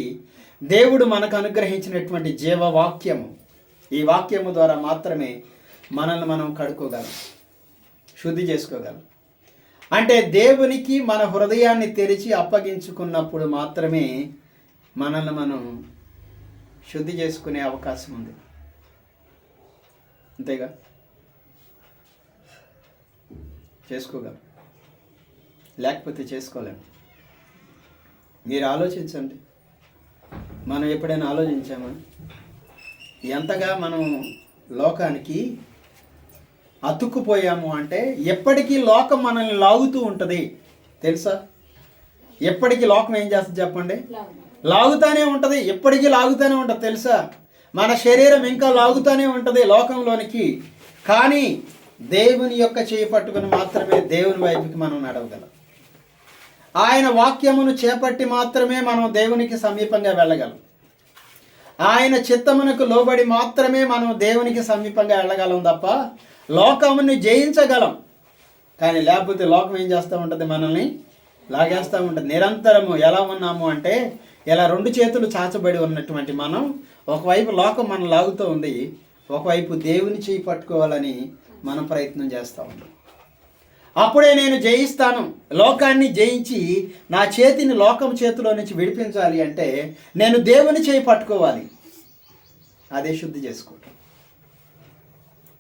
దేవుడు మనకు అనుగ్రహించినటువంటి జీవవాక్యము. ఈ వాక్యము ద్వారా మాత్రమే మనల్ని మనం కడుక్కోగలం, శుద్ధి చేసుకోగలం. అంటే దేవునికి మన హృదయాన్ని తెరిచి అప్పగించుకున్నప్పుడు మాత్రమే మనల్ని మనం శుద్ధి చేసుకునే అవకాశం ఉంది. అంతేగా? చేసుకోగలం, లేకపోతే చేసుకోలేము. మీరు ఆలోచించండి. మనం ఎప్పుడైనా ఆలోచించామా ఎంతగా మనం లోకానికి అతుక్కుపోయాము? అంటే ఎప్పటికీ లోకం మనల్ని లాగుతూ ఉంటుంది, తెలుసా? ఎప్పటికీ లోకం ఏం చేస్తుంది చెప్పండి? లాగుతానే ఉంటుంది. ఎప్పటికీ లాగుతూనే ఉంటుంది, తెలుసా? మన శరీరం ఇంకా లాగుతూనే ఉంటుంది లోకంలోనికి. కానీ దేవుని యొక్క చేయి పట్టుకుని మాత్రమే దేవుని వైపుకి మనం నడవగలం. ఆయన వాక్యమును చేపట్టి మాత్రమే మనం దేవునికి సమీపంగా వెళ్ళగలం. ఆయన చిత్తమునకు లోబడి మాత్రమే మనం దేవునికి సమీపంగా వెళ్ళగలం తప్ప లోకముని జయించగలం. కానీ లేకపోతే లోకం ఏం చేస్తూ ఉంటుంది? మనల్ని లాగేస్తూ ఉంటుంది. నిరంతరము ఎలా ఉన్నాము అంటే, ఇలా రెండు చేతులు చాచబడి ఉన్నటువంటి మనం, ఒకవైపు లోకం మనం లాగుతూ ఉంది, ఒకవైపు దేవుని చేయి పట్టుకోవాలని మనం ప్రయత్నం చేస్తూ ఉంటాం. అప్పుడే నేను జయిస్తాను. లోకాన్ని జయించి నా చేతిని లోకం చేతిలో నుంచి విడిపించాలి అంటే నేను దేవుని చేయి పట్టుకోవాలి. అదే శుద్ధి చేసుకోవటం.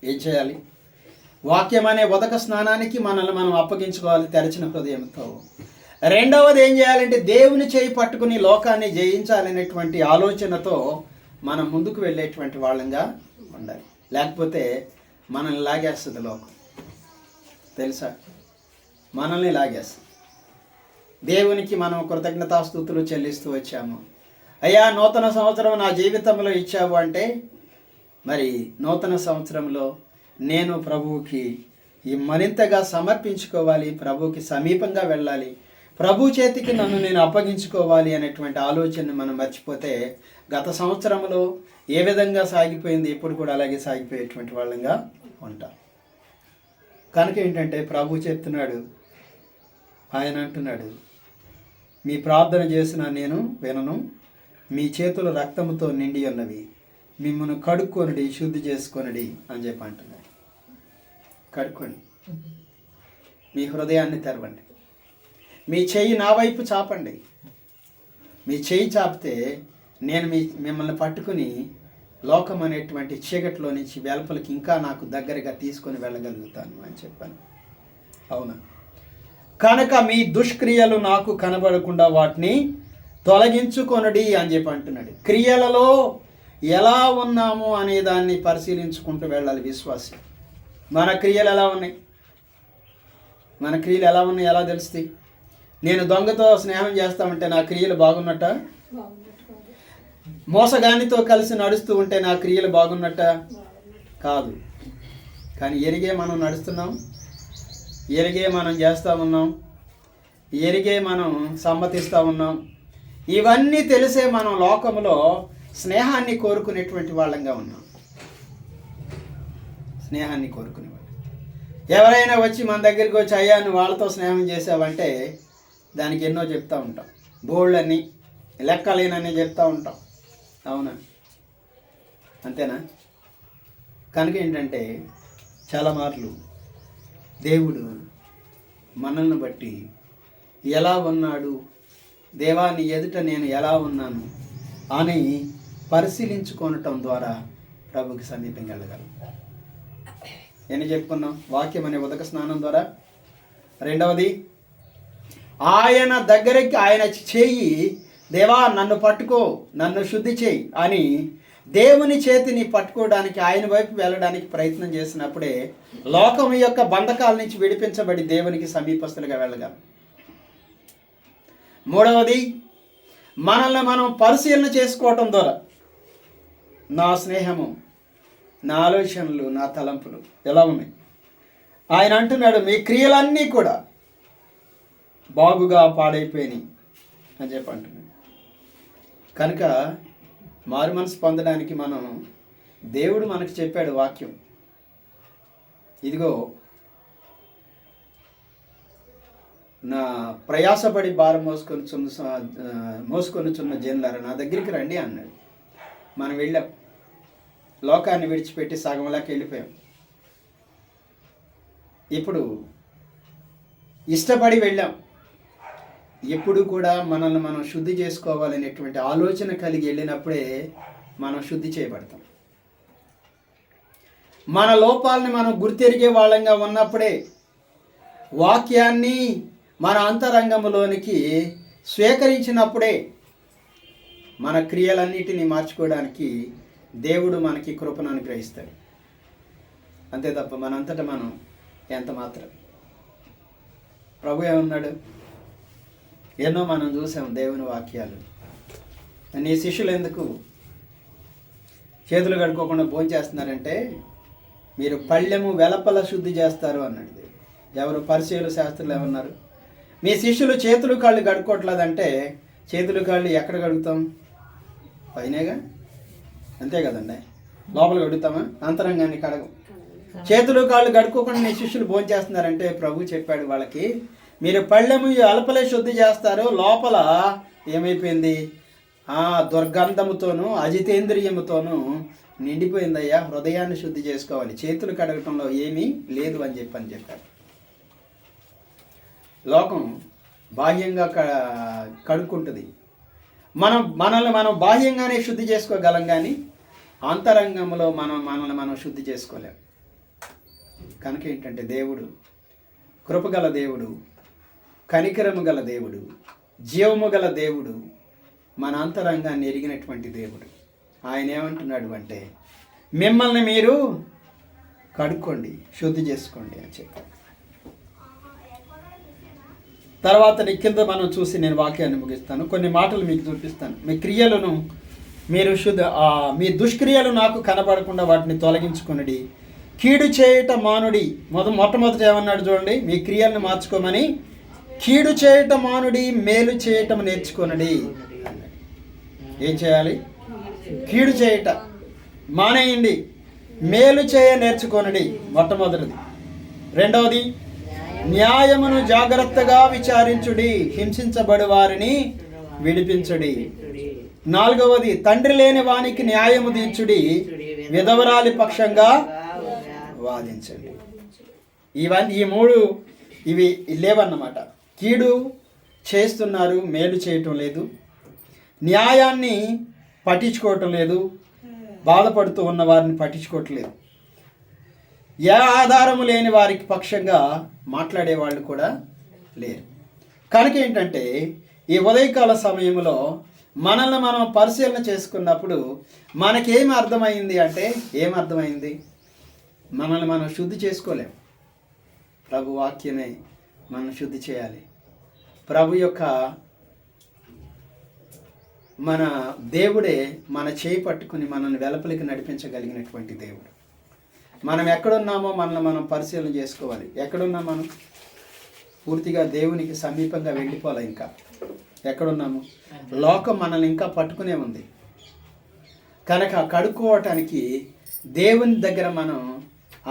ఏం చేయాలి? వాక్యం అనే ఉదక స్నానానికి మనల్ని మనం అప్పగించుకోవాలి తెరచిన హృదయంతో. రెండవది ఏం చేయాలంటే దేవుని చేయి పట్టుకుని లోకాన్ని జయించాలనేటువంటి ఆలోచనతో మనం ముందుకు వెళ్ళేటువంటి వాళ్ళంగా ఉండాలి. లేకపోతే మనల్ని లాగేస్తుంది లోకం, తెలుసా? మనల్ని లాగేస్తుంది. దేవునికి మనం కృతజ్ఞతాస్తుతులు చెల్లిస్తూ వచ్చాము. అయ్యా నూతన సంవత్సరం నా జీవితంలో ఇచ్చావు అంటే మరి నూతన సంవత్సరంలో నేను ప్రభువుకి మరింతగా సమర్పించుకోవాలి, ప్రభువుకి సమీపంగా వెళ్ళాలి, ప్రభు చేతికి నన్ను నేను అప్పగించుకోవాలి అనేటువంటి ఆలోచనని మనం మర్చిపోతే గత సంవత్సరంలో ఏ విధంగా సాగిపోయింది ఇప్పుడు కూడా అలాగే సాగిపోయేటువంటి వాళ్ళంగా ఉంటాం. కనుక ఏంటంటే ప్రభు చెప్తున్నాడు, ఆయన అంటున్నాడు, మీ ప్రార్థన చేసిన నేను వినను, మీ చేతులు రక్తముతో నిండి ఉన్నవి, మిమ్మల్ని కడుక్కొనడి శుద్ధి చేసుకొనడి అని చెప్పి అంటున్నాడు. కడుక్కోండి, మీ హృదయాన్ని తెరవండి, మీ చెయ్యి నా వైపు చాపండి. మీ చెయ్యి చాపితే నేను మిమ్మల్ని పట్టుకుని లోకం అనేటువంటి చీకట్లో నుంచి వెలుపలికి ఇంకా నాకు దగ్గరగా తీసుకొని వెళ్ళగలుగుతాను అని చెప్పాను. అవునా? కనుక మీ దుష్క్రియలు నాకు కనబడకుండా వాటిని తొలగించుకొనడి అని చెప్పి అంటున్నాడు. క్రియలలో ఎలా ఉన్నాము అనే దాన్ని పరిశీలించుకుంటూ వెళ్ళాలి విశ్వాసి. మన క్రియలు ఎలా ఉన్నాయి, మన క్రియలు ఎలా ఉన్నాయి ఎలా తెలుస్తాయి? నేను దొంగతో స్నేహం చేస్తామంటే నా క్రియలు బాగున్నట్ట? మోసగానితో కలిసి నడుస్తూ ఉంటే నా క్రియలు బాగున్నట్ట? కాదు. కానీ ఎరిగే మనం నడుస్తున్నాం, ఎరిగే మనం చేస్తూ ఉన్నాం, ఎరిగే మనం సమ్మతిస్తూ ఉన్నాం. ఇవన్నీ తెలిసే మనం లోకంలో స్నేహాన్ని కోరుకునేటువంటి వాళ్ళంగా ఉన్నాం. స్నేహాన్ని కోరుకునేవాళ్ళు. ఎవరైనా వచ్చి మన దగ్గరికి వచ్చి అయ్యా నువ్వు వాళ్ళతో స్నేహం చేసావంటే దానికి ఎన్నో చెప్తూ ఉంటాం, బోల్డని లెక్కలేనని చెప్తూ ఉంటాం. అవునా? అంతేనా? కనుక ఏంటంటే చాలా మార్లు దేవుడు మనల్ని బట్టి ఎలా ఉన్నాడు, దేవాన్ని ఎదుట నేను ఎలా ఉన్నాను అని పరిశీలించుకోవటం ద్వారా ప్రభుకి సమీపంగా వెళ్ళగలం. ఎన్ని చెప్పుకున్నాం? వాక్యం అనే ఉదక స్నానం ద్వారా. రెండవది, ఆయన దగ్గరికి ఆయన చేయి, దేవా నన్ను పట్టుకో, నన్ను శుద్ధి చేయి అని దేవుని చేతిని పట్టుకోవడానికి ఆయన వైపు వెళ్ళడానికి ప్రయత్నం చేసినప్పుడే లోకం యొక్క బంధకాల నుంచి విడిపించబడి దేవునికి సమీపస్తులుగా వెళ్ళగలం. మూడవది, మనల్ని మనం పరిశీలన చేసుకోవటం ద్వారా నా స్నేహము, నా ఆలోచనలు, నా తలంపులు ఎలా ఉన్నాయి. ఆయన అంటున్నాడు మీ క్రియలన్నీ కూడా బాగుగా పాడైపోయినాయి అని చెప్పి అంటున్నాడు. కనుక మారు మనసు పొందడానికి మనం దేవుడు మనకు చెప్పాడు వాక్యం. ఇదిగో నా ప్రయాసపడి భారం మోసుకొనుచున్న జనులారా నా దగ్గరికి రండి అన్నాడు. మనం వెళ్ళాం, లోకాన్ని విడిచిపెట్టి సగంలాకి వెళ్ళిపోయాం. ఇప్పుడు ఇష్టపడి వెళ్ళాం. ఎప్పుడు కూడా మనల్ని మనం శుద్ధి చేసుకోవాలనేటువంటి ఆలోచన కలిగి వెళ్ళినప్పుడే మనం శుద్ధి చేయబడతాం. మన లోపాలని మనం గుర్తెరిగే వాళ్ళంగా ఉన్నప్పుడే, వాక్యాన్ని మన అంతరంగంలోనికి స్వీకరించినప్పుడే మన క్రియలన్నిటినీ మార్చుకోవడానికి దేవుడు మనకి కృపను అనుగ్రహిస్తాడు. అంతే తప్ప మనంతటా మనం ఎంత మాత్రం. ప్రభు ఏమన్నాడు? ఎన్నో మనం చూసాం దేవుని వాక్యాలు. నీ శిష్యులు ఎందుకు చేతులు కడుక్కోకుండా భోజనం చేస్తున్నారంటే మీరు పళ్ళెము వెలపల శుద్ధి చేస్తారు అన్నాడు. ఎవరు? పరిచయులు, శాస్త్రులు ఏమన్నారు? మీ శిష్యులు చేతులు కాళ్ళు కడుక్కోవట్లేదంటే చేతులు కాళ్ళు ఎక్కడ కడుగుతాం? పైనేగా, అంతే కదండి. లోపల కడుగుతామా? అంతరంగాన్ని కడగం. చేతులు కాళ్ళు కడుక్కోకుండా నీ శిష్యులు భోజనం చేస్తున్నారంటే ప్రభు చెప్పాడు వాళ్ళకి, మీరు పళ్ళెము అలపలే శుద్ధి చేస్తారు, లోపల ఏమైపోయింది? దుర్గంధముతోనూ అజితేంద్రియముతోనూ నిండిపోయిందయ్యా, హృదయాన్ని శుద్ధి చేసుకోవాలి, చేతులు కడగటంలో ఏమీ లేదు అని చెప్పారు. లోకం బాహ్యంగా కడుక్కుంటుంది. మనల్ని మనం బాహ్యంగానే శుద్ధి చేసుకోగలం, కానీ అంతరంగంలో మనల్ని మనం శుద్ధి చేసుకోలేం. కనుక ఏంటంటే దేవుడు కృపగల దేవుడు, కనికరము గల దేవుడు, జీవము గల దేవుడు, మన అంతరంగాన్ని ఎరిగినటువంటి దేవుడు. ఆయన ఏమంటున్నాడు అంటే మిమ్మల్ని మీరు కడుక్కోండి, శుద్ధి చేసుకోండి అని చెప్పారు. తర్వాత కింద మనం చూసి నేను వాక్యాన్ని ముగిస్తాను. కొన్ని మాటలు మీకు చూపిస్తాను. మీ క్రియలను మీరు మీ దుష్క్రియలు నాకు కనపడకుండా వాటిని తొలగించుకొనుడి. కీడు చేయట మానుడి. మొట్టమొదట ఏమన్నాడు చూడండి, మీ క్రియలను మార్చుకోమని. కీడు చేయట మానుడి, మేలు చేయటం నేర్చుకొనుడి. ఏం చేయాలి? కీడు చేయట మానేయండి, మేలు చేయ నేర్చుకొనుడి మొట్టమొదటిది. రెండవది, న్యాయమును జాగ్రత్తగా విచారించుడి, హింసించబడి వారిని విడిపించుడి. నాలుగవది, తండ్రి లేని వానికి న్యాయము తీర్చుడి, విధవరాలి పక్షంగా వాదించండి. ఈ మూడు ఇవి లేవన్నమాట. కీడు చేస్తున్నారు, మేలు చేయటం లేదు, న్యాయాన్ని పట్టించుకోవటం లేదు, బాధపడుతూ ఉన్న వారిని పట్టించుకోవటం లేదు, ఏ ఆధారము లేని వారికి పక్షంగా మాట్లాడే వాళ్ళు కూడా లేరు. కనుక ఏంటంటే ఈ ఉదయకాల సమయంలో మనల్ని మనం పరిశీలన చేసుకున్నప్పుడు మనకేమి అర్థమైంది అంటే, ఏమర్థమైంది? మనల్ని మనం శుద్ధి చేసుకోలేం. ప్రభు వాక్యమే మనం శుద్ధి చేయాలి. ప్రభు యొక్క మన దేవుడే మన చేయి పట్టుకుని మనల్ని వెలుపలికి నడిపించగలిగినటువంటి దేవుడు. మనం ఎక్కడున్నామో మనల్ని మనం పరిశీలన చేసుకోవాలి. ఎక్కడున్నాం మనం? పూర్తిగా దేవునికి సమీపంగా వెళ్ళిపోవాలి. ఇంకా ఎక్కడున్నాము? లోకం మనల్ని ఇంకా పట్టుకునే ఉంది. కనుక కడుక్కోవటానికి దేవుని దగ్గర మనం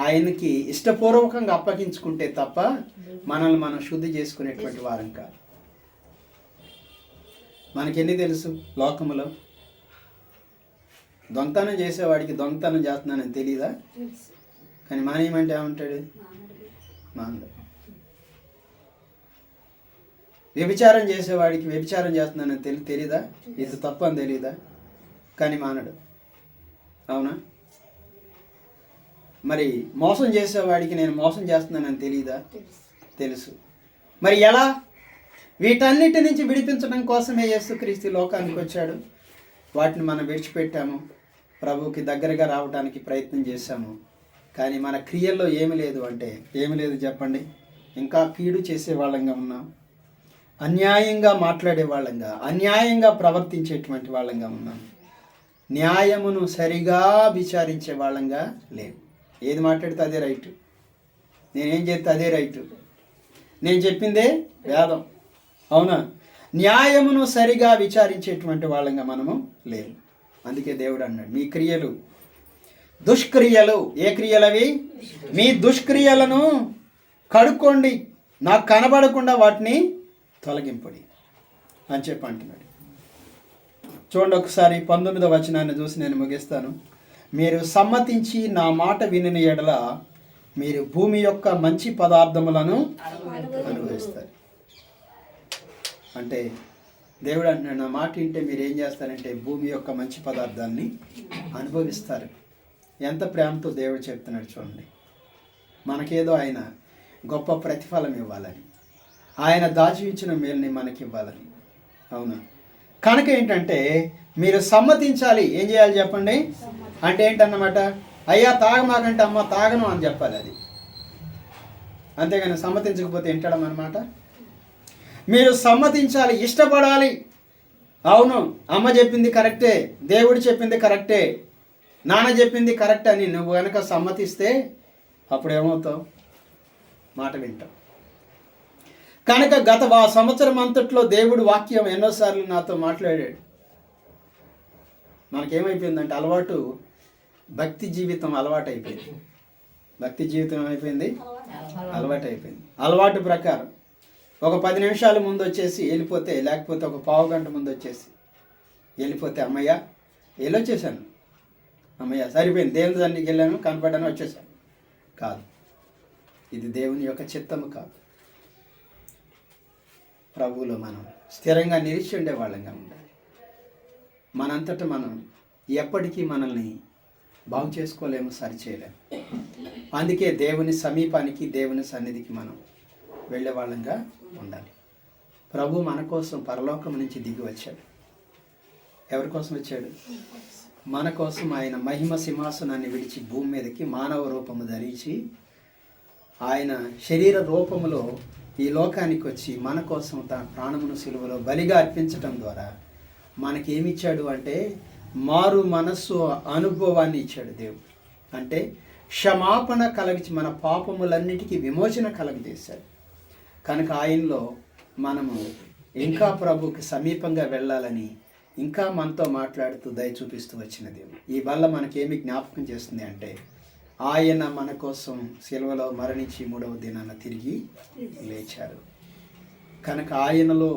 ఆయనకి ఇష్టపూర్వకంగా అప్పగించుకుంటే తప్ప మనల్ని మనం శుద్ధి చేసుకునేటువంటి వారం కాదు. మనకెన్ని తెలుసు లోకములో? దొంగతనం చేసేవాడికి దొంగతనం చేస్తున్నానని తెలియదా? కానీ మానేయమంటే ఏమంటాడు? మానడు. వ్యభిచారం చేసేవాడికి వ్యభిచారం చేస్తున్నానని తెలియదా? ఇది తప్పు అని తెలియదా? కానీ మానడు. అవునా? మరి మోసం చేసేవాడికి నేను మోసం చేస్తున్నానని తెలియదా? తెలుసు. మరి ఎలా? వీటన్నిటి నుంచి విడిపించడం కోసమే యేసుక్రీస్తు లోకానికి వచ్చాడు. వాటిని మనం విడిచిపెట్టాము, ప్రభువుకి దగ్గరగా రావడానికి ప్రయత్నం చేశాము. కానీ మన క్రియల్లో ఏమి లేదు అంటే ఏమి లేదు చెప్పండి? ఇంకా కీడు చేసే వాళ్ళంగా ఉన్నాం, అన్యాయంగా మాట్లాడే వాళ్ళంగా, అన్యాయంగా ప్రవర్తించేటువంటి వాళ్ళంగా ఉన్నాం, న్యాయమును సరిగా విచారించే వాళ్ళంగా లేవు. ఏది మాట్లాడితే అదే రైటు, నేనేం చేస్తే అదే రైటు, నేను చెప్పిందే వేదం. అవునా? న్యాయమును సరిగా విచారించేటువంటి వాళ్ళంగా మనము లేవు. అందుకే దేవుడు అన్నాడు, మీ క్రియలు దుష్క్రియలు. ఏ క్రియలవి? మీ దుష్క్రియలను కడుక్కోండి, నాకు కనబడకుండా వాటిని తొలగింపడి అని చెప్పి అంటున్నాడు. చూడండి ఒకసారి 19వ వచనాన్ని చూసి నేను ముగిస్తాను. మీరు సమ్మతించి నా మాట వినిన ఎడల మీరు భూమి యొక్క మంచి పదార్థములను అనుభవిస్తారు. అంటే దేవుడు అంటున్నాడు, నా మాట వింటే మీరు ఏం చేస్తారంటే భూమి యొక్క మంచి పదార్థాన్ని అనుభవిస్తారు. ఎంత ప్రేమతో దేవుడు చెప్తున్నాడు చూడండి. మనకేదో ఆయన గొప్ప ప్రతిఫలం ఇవ్వాలని, ఆయన దాచి ఉంచిన మేలుని మనకి ఇవ్వాలని. అవునా? కనుక ఏంటంటే మీరు సమ్మతించాలి. ఏం చేయాలి చెప్పండి? అంటే ఏంటన్నమాట? అయ్యా తాగమాకంటే అమ్మ తాగను అని చెప్పాలి. అది అంతేగాని సమ్మతించకపోతే ఏంటడం అన్నమాట. మీరు సమ్మతించాలి, ఇష్టపడాలి. అవును, అమ్మ చెప్పింది కరెక్టే, దేవుడు చెప్పింది కరెక్టే, నాన్న చెప్పింది కరెక్ట్ అని నువ్వు కనుక సమ్మతిస్తే అప్పుడు ఏమవుతావు? మాట వింటావు. కనుక గత సంవత్సరం అంతట్లో దేవుడు వాక్యం ఎన్నోసార్లు నాతో మాట్లాడాడు. మనకేమైపోయిందంటే అలవాటు, భక్తి జీవితం అలవాటు అయిపోయింది. భక్తి జీవితం ఏమైపోయింది? అలవాటు అయిపోయింది. అలవాటు ప్రకారం ఒక 10 నిమిషాల ముందు వచ్చేసి వెళ్ళిపోతే, లేకపోతే ఒక పావు గంట ముందు వచ్చేసి వెళ్ళిపోతే, అమ్మయ్య వెళ్ళొచ్చేసాను, అమ్మయ్య సరిపోయింది, దేవుని సన్నిధికి వెళ్ళాను, కనపడ్డాను, వచ్చేసాను. కాదు, ఇది దేవుని యొక్క చిత్తము కాదు. ప్రభువులో మనం స్థిరంగా నిలిచి ఉండే వాళ్ళంగా ఉండాలి. మనంతటా మనం ఎప్పటికీ మనల్ని బాగు చేసుకోలేము, సరిచేయలేము. అందుకే దేవుని సమీపానికి, దేవుని సన్నిధికి మనం వెళ్ళే వాళ్ళంగా ఉండాలి. ప్రభు మన కోసం పరలోకం నుంచి దిగి వచ్చాడు. ఎవరి కోసం వచ్చాడు? మన కోసం. ఆయన మహిమ సింహాసనాన్ని విడిచి భూమి మీదకి మానవ రూపము ధరించి ఆయన శరీర రూపములో ఈ లోకానికి వచ్చి మన కోసం తన ప్రాణమును సిలువలో బలిగా అర్పించటం ద్వారా మనకేమిచ్చాడు అంటే మారు మనస్సు అనుభవాన్ని ఇచ్చాడు దేవుడు. అంటే క్షమాపణ కలిగించి మన పాపములన్నిటికీ విమోచన కలగజేశాడు. కనుక ఆయనలో మనము ఇంకా ప్రభుకి సమీపంగా వెళ్ళాలని ఇంకా మనతో మాట్లాడుతూ దయ చూపిస్తూ వచ్చిన దేవుడు. ఈ వల్ల మనకేమి జ్ఞాపకం చేస్తుంది అంటే ఆయన మన కోసం సిలువలో మరణించి 3వ దినాన తిరిగి లేచారు. కనుక ఆయనలో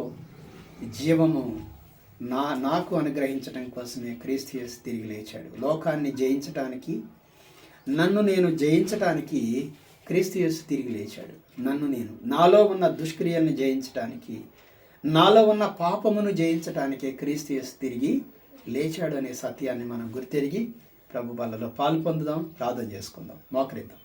జీవము నాకు అనుగ్రహించడం కోసమే క్రీస్తు యేసు తిరిగి లేచాడు. లోకాన్ని జయించటానికి, నన్ను నేను జయించటానికి క్రీస్తు యేసు తిరిగి లేచాడు. నాలో ఉన్న దుష్క్రియలను జయించటానికి, నాలో ఉన్న పాపమును జయించటానికే క్రీస్తు యేసు తిరిగి లేచాడు అనే సత్యాన్ని మనం గుర్తెరిగి ప్రభు బలలో పాలు పొందుదాం. ప్రార్థన చేసుకుందాం. మోకరిద్దాం.